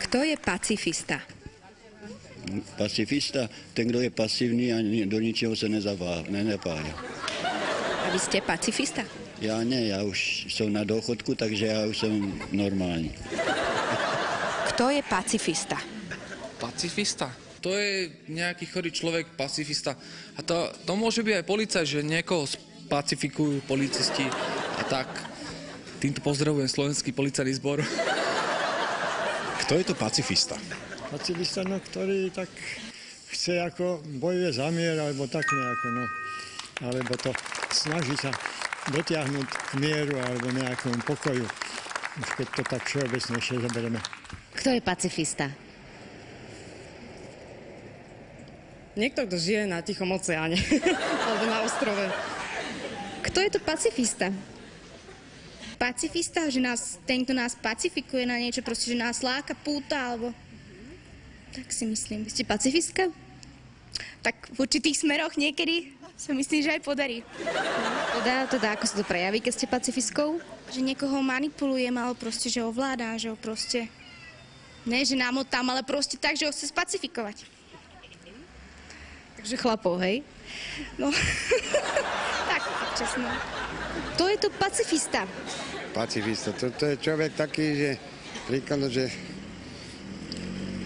Kto je pacifista? Pacifista, ten, kdo je pasivní a do ničeho se nenapája. A vy ste pacifista? Já ne, já už jsem na důchodku, takže já už jsem normální. Kto je pacifista? Pacifista? To je nejaký chorý človek, pacifista. A to môže byť aj policaj, že niekoho pacifikujú policisti a tak. Týmto pozdravujem slovenský policajný zbor. Kto je to pacifista? Pacifista, no, ktorý tak chce ako bojuje za mier, alebo tak nejako, no. Alebo to snaží sa dotiahnuť k mieru alebo nejakému pokoju. Už keď to tak všeobecnejšie zoberieme. Kto je pacifista? Niekto, kto žije na Tichom oceáne alebo na ostrove. Kto je to pacifista? Pacifista, že ten, kto nás pacifikuje na niečo, proste, že nás láka, púta, alebo... Tak si myslím. Ste pacifistka? Tak v určitých smeroch niekedy sa myslím, že aj podarí. Teda ako sa to prejaví, keď ste pacifistkou? Že niekoho manipulujem, ale proste, že ovládá, že ho proste... Ne, že namotám, ale proste tak, že ho chce spacifikovať. Takže chlapov, hej? No, tak časno. Kto je to pacifista? Pacifista, to je človek taký, že príklad, že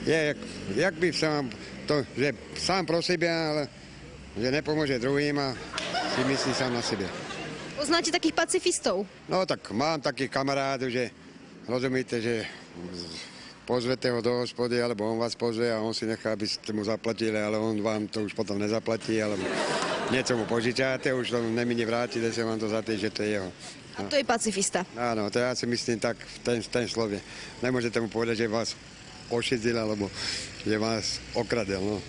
je, jak by sa to, že sám pro sebe, ale že nepomôže druhým a si myslí sám na sebe. Poznáte takých pacifistov? No tak mám takých kamarádov, že rozumíte, že pozvete ho do hospody, alebo on vás pozve a on si nechá, aby ste mu zaplatili, ale on vám to už potom nezaplatí, alebo niečo mu požičáte, už to neminie vrátiť, sa vám to za tým, že to je jeho. A to je pacifista? Áno, to ja si myslím tak v ten slove. Nemôžete mu povedať, že vás ošidil, alebo že vás okradel, no.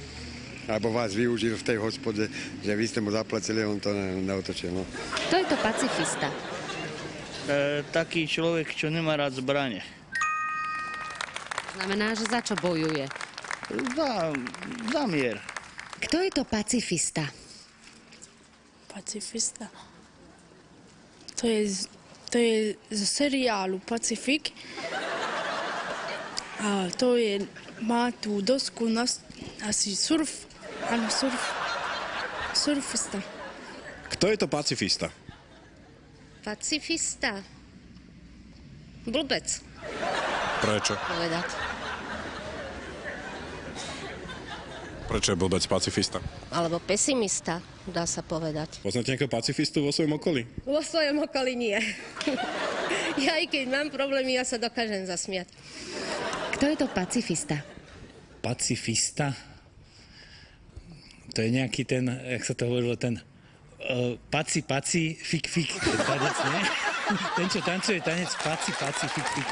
Alebo vás využil v tej hospode, že vy ste mu zaplatili, on to neotočil, no. Kto je to pacifista? Taký človek, čo nemá rád zbrane. Znamená, že za čo bojuje? Za mier. Kto je to pacifista? Pacifista? To je z seriálu Pacifik. A to je, má tú dosku asi surf. Áno, surfista. Kto je to pacifista? Pacifista? Blbec. Prečo? Povedať. Prečo je blbec pacifista? Alebo pesimista, dá sa povedať. Poznáte nejakého pacifistu vo svojom okolí? Vo svojom okolí nie. Ja aj keď mám problémy, ja sa dokážem zasmiať. Kto je to pacifista? Pacifista? To je nejaký ten, jak sa to hovorilo, ten paci, fik, ten tanec, nie? Ten, čo tancuje tanec paci, fik.